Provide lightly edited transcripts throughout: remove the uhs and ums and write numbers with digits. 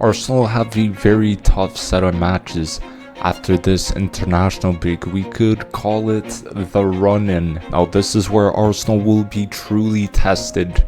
Arsenal have a very tough set of matches after this international break. We could call it the run-in. Now this is where Arsenal will be truly tested,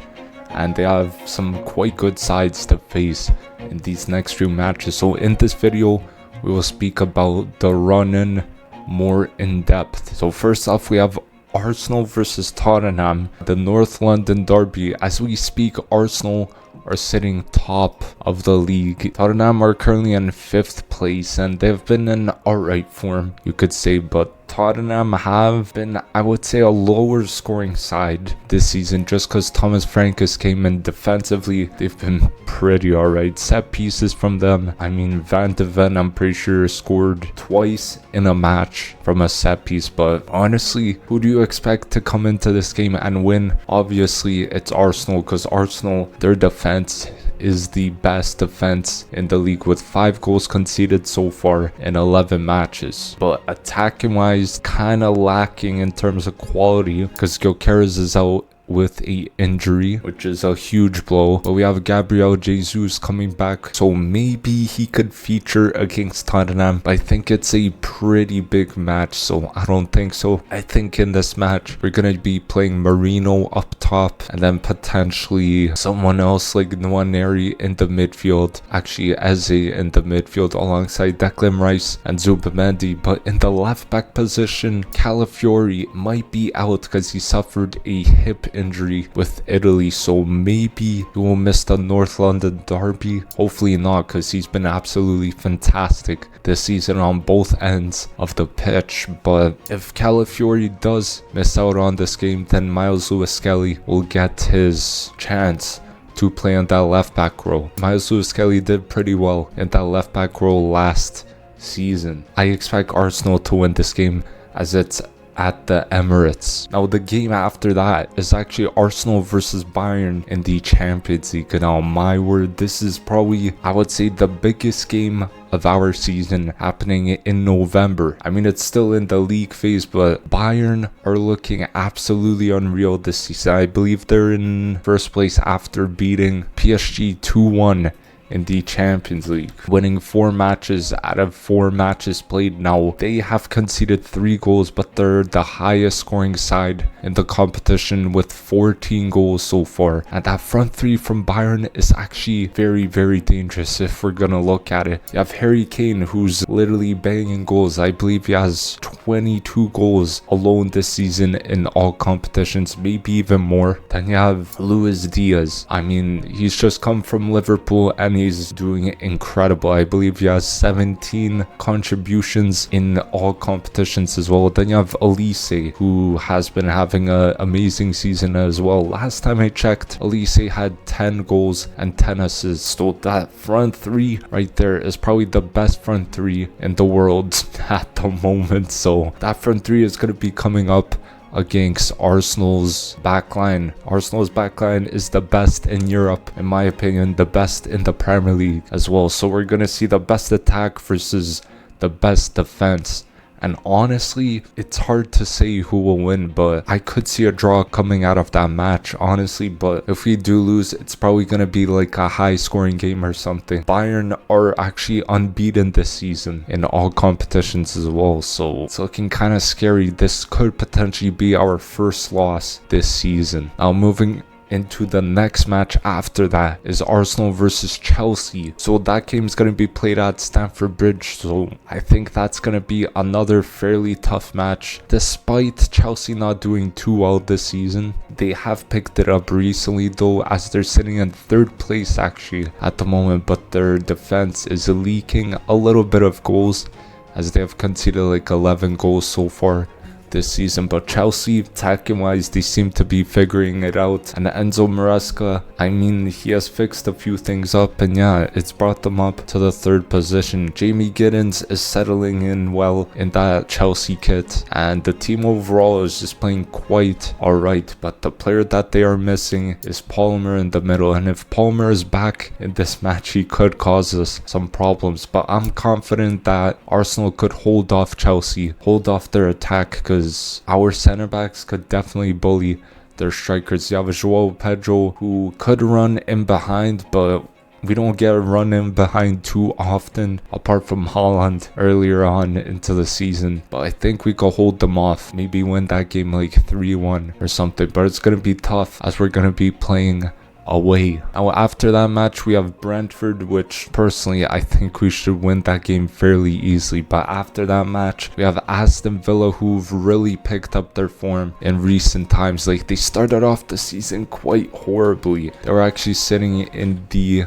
and they have some quite good sides to face in these next few matches. So in this video, we will speak about the run-in more in depth. So first off, we have Arsenal versus Tottenham, the North London derby. As we speak, Arsenal are sitting top of the league. Tottenham are currently in 5th place, and they've been in alright form, you could say, but Tottenham have been, I would say, a lower scoring side this season just because Thomas Francis came in. Defensively, they've been pretty alright. Set pieces from them, I mean, Van de Ven, I'm pretty sure, scored twice in a match from a set piece. But honestly, who do you expect to come into this game and win? Obviously, it's Arsenal, because Arsenal, their defense is the best defense in the league with 5 goals conceded so far in 11 matches. But attacking wise, kind of lacking in terms of quality because Gyökeres is out with a injury, which is a huge blow. But we have Gabriel Jesus coming back, so maybe he could feature against Tottenham. But I think it's a pretty big match, so I don't think so. I think in this match we're gonna be playing Marino up top, and then potentially someone else like Nwaneri in the midfield, actually Eze in the midfield alongside Declan Rice and Zubimendi. But in the left back position, Calafiori might be out because he suffered a hip injury with Italy, so maybe he will miss the North London derby. Hopefully not, because he's been absolutely fantastic this season on both ends of the pitch. But if Calafiori does miss out on this game, then Miles Lewis-Skelly will get his chance to play on that left back role. Miles Lewis-Skelly did pretty well in that left back role last season. I expect Arsenal to win this game as it's at the Emirates. Now the game after that is actually Arsenal versus Bayern in the Champions League. Now my word, this is probably, I would say, the biggest game of our season happening in November. I mean, it's still in the league phase, but Bayern are looking absolutely unreal this season. I believe they're in first place after beating PSG 2-1 in the Champions League, winning 4 matches out of 4 matches played. Now they have conceded 3 goals, but they're the highest scoring side in the competition with 14 goals so far. And that front 3 from Bayern is actually very, very dangerous if we're gonna look at it. You have Harry Kane, who's literally banging goals. I believe he has 22 goals alone this season in all competitions, maybe even more. Then you have Luis Diaz. I mean, he's just come from Liverpool and he's doing incredible. I believe he has 17 contributions in all competitions as well. Then you have Elise, who has been having an amazing season as well. Last time I checked, Elise had 10 goals and 10 assists. So that front 3 right there is probably the best front 3 in the world at the moment. So that front 3 is going to be coming up against Arsenal's backline. Arsenal's backline is the best in Europe, in my opinion, the best in the Premier League as well. So we're gonna see the best attack versus the best defense. And honestly, it's hard to say who will win, but I could see a draw coming out of that match, honestly. But if we do lose, it's probably going to be like a high scoring game or something. Bayern are actually unbeaten this season in all competitions as well, so it's looking kind of scary. This could potentially be our first loss this season. Now moving into the next match after that is Arsenal versus Chelsea. So that game is going to be played at Stamford Bridge, so I think that's going to be another fairly tough match. Despite Chelsea not doing too well this season, they have picked it up recently though, as they're sitting in 3rd place actually at the moment, but their defense is leaking a little bit of goals as they have conceded like 11 goals so far this season. But Chelsea, attacking wise, they seem to be figuring it out. And Enzo Maresca, I mean, he has fixed a few things up, and yeah, it's brought them up to the 3rd position. Jamie Giddens is settling in well in that Chelsea kit, and the team overall is just playing quite alright. But the player that they are missing is Palmer in the middle, and if Palmer is back in this match, he could cause us some problems. But I'm confident that Arsenal could hold off Chelsea, hold off their attack, because our center backs could definitely bully their strikers. You have Joao Pedro, who could run in behind, but We don't get run in behind too often, apart from Holland earlier on into the season. But I think we could hold them off. Maybe win that game like 3-1 or something. But it's going to be tough as we're going to be playing away. Now after that match we have Brentford, which personally I think we should win that game fairly easily. But after that match we have Aston Villa, who've really picked up their form in recent times. Like, they started off the season quite horribly. They were actually sitting in the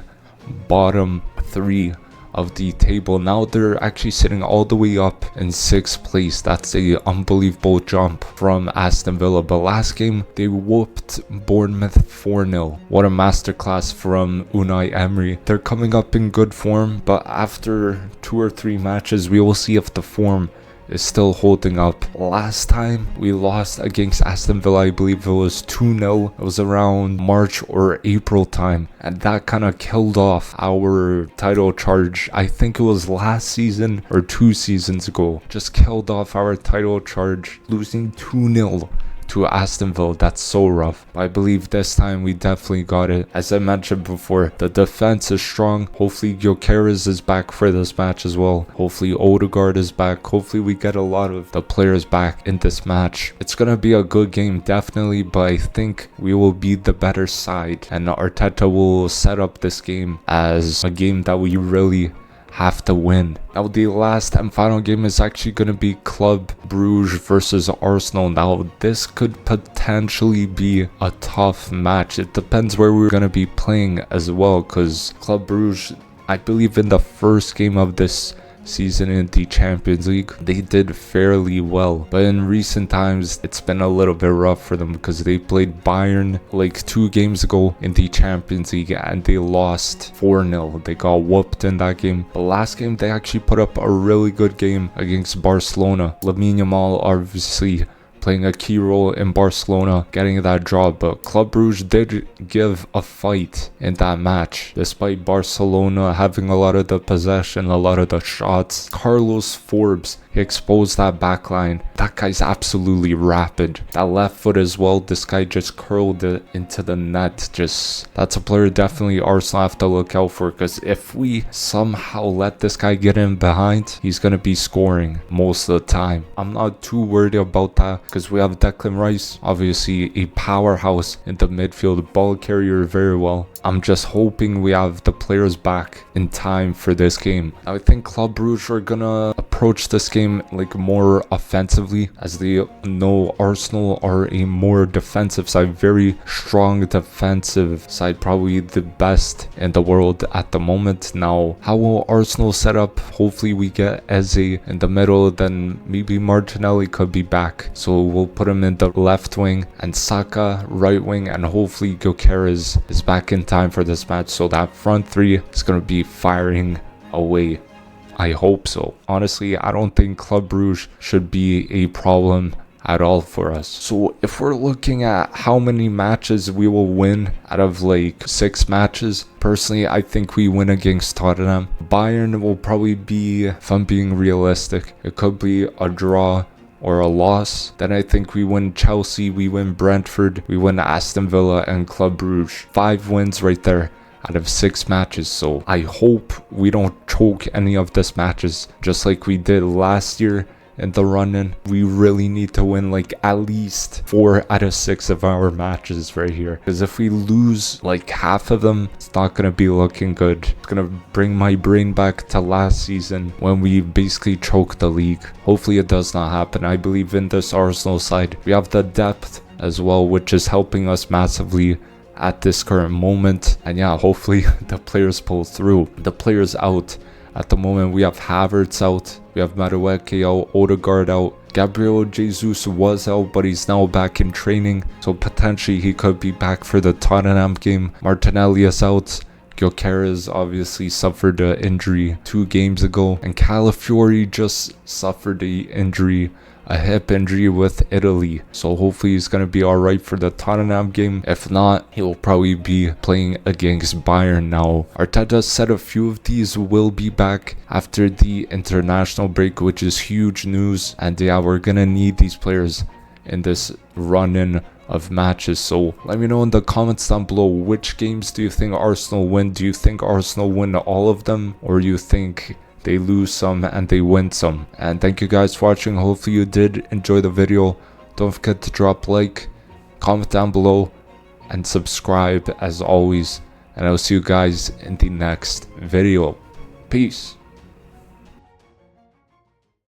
bottom 3 of the table. Now they're actually sitting all the way up in 6th place. That's a unbelievable jump from Aston Villa. But last game they whooped Bournemouth 4-0. What a masterclass from Unai Emery. They're coming up in good form, but after 2 or 3 matches we will see if the form is still holding up. Last time we lost against Aston Villa, I believe it was 2-0. It was around March or April time, and that kind of killed off our title charge. I think it was last season or 2 seasons ago. Just killed off our title charge, losing 2-0 to Aston Villa. That's so rough. But I believe this time we definitely got it. As I mentioned before, the defense is strong. Hopefully Gyökeres is back for this match as well. Hopefully Odegaard is back. Hopefully we get a lot of the players back in this match. It's gonna be a good game, definitely, but I think we will be the better side, and Arteta will set up this game as a game that we really have to win. Now the last and final game is actually going to be Club Brugge versus Arsenal. Now this could potentially be a tough match. It depends where we're going to be playing as well, because Club Brugge, I believe in the first game of this season in the Champions League, they did fairly well, but in recent times it's been a little bit rough for them because they played Bayern like 2 games ago in the Champions League and they lost 4-0. They got whooped in that game. The last game they actually put up a really good game against Barcelona. Lamine Yamal obviously playing a key role in Barcelona getting that draw, but Club Brugge did give a fight in that match despite Barcelona having a lot of the possession, a lot of the shots. Carlos Forbes, he exposed that backline. That guy's absolutely rapid. That left foot as well, this guy just curled it into the net. That's a player definitely Arsenal have to look out for, because if we somehow let this guy get in behind, he's going to be scoring most of the time. I'm not too worried about that because we have Declan Rice, obviously a powerhouse in the midfield, ball carrier very well. I'm just hoping we have the players back in time for this game. I think Club Brugge are gonna approach this game like more offensively, as they know Arsenal are a more defensive side, very strong defensive side, probably the best in the world at the moment. Now, how will Arsenal set up? Hopefully we get Eze in the middle, then maybe Martinelli could be back, so we'll put him in the left wing and Saka right wing, and hopefully Gyökeres is back in time for this match, so that front 3 is going to be firing away. I hope so. Honestly, I don't think Club Brugge should be a problem at all for us. So if we're looking at how many matches we will win out of like 6 matches, personally I think we win against Tottenham. Bayern will probably be, if I'm being realistic, it could be a draw or a loss. Then I think we win Chelsea, we win Brentford, we win Aston Villa and Club Brugge. 5 wins right there out of 6 matches. So I hope we don't choke any of these matches just like we did last year in the run-in. We really need to win like at least 4 out of 6 of our matches right here, because if we lose like half of them, it's not gonna be looking good. It's gonna bring my brain back to last season when we basically choked the league. Hopefully it does not happen. I believe in this Arsenal side. We have the depth as well, which is helping us massively at this current moment. And yeah, hopefully the players pull through. The players out at the moment, we have Havertz out, we have Madueke out, Odegaard out. Gabriel Jesus was out, but he's now back in training, so potentially he could be back for the Tottenham game. Martinelli is out. Gyökeres obviously suffered an injury 2 games ago, and Calafiori just suffered a hip injury with Italy, so hopefully he's going to be alright for the Tottenham game. If not, he will probably be playing against Bayern. Now Arteta said a few of these will be back after the international break, which is huge news, and yeah, we're going to need these players in this run-in of matches. So let me know in the comments down below, which games do you think Arsenal win? Do you think Arsenal win all of them, or you think they lose some and they win some? And thank you guys for watching. Hopefully you did enjoy the video. Don't forget to drop a like, comment down below, and subscribe as always. And I'll see you guys in the next video. Peace.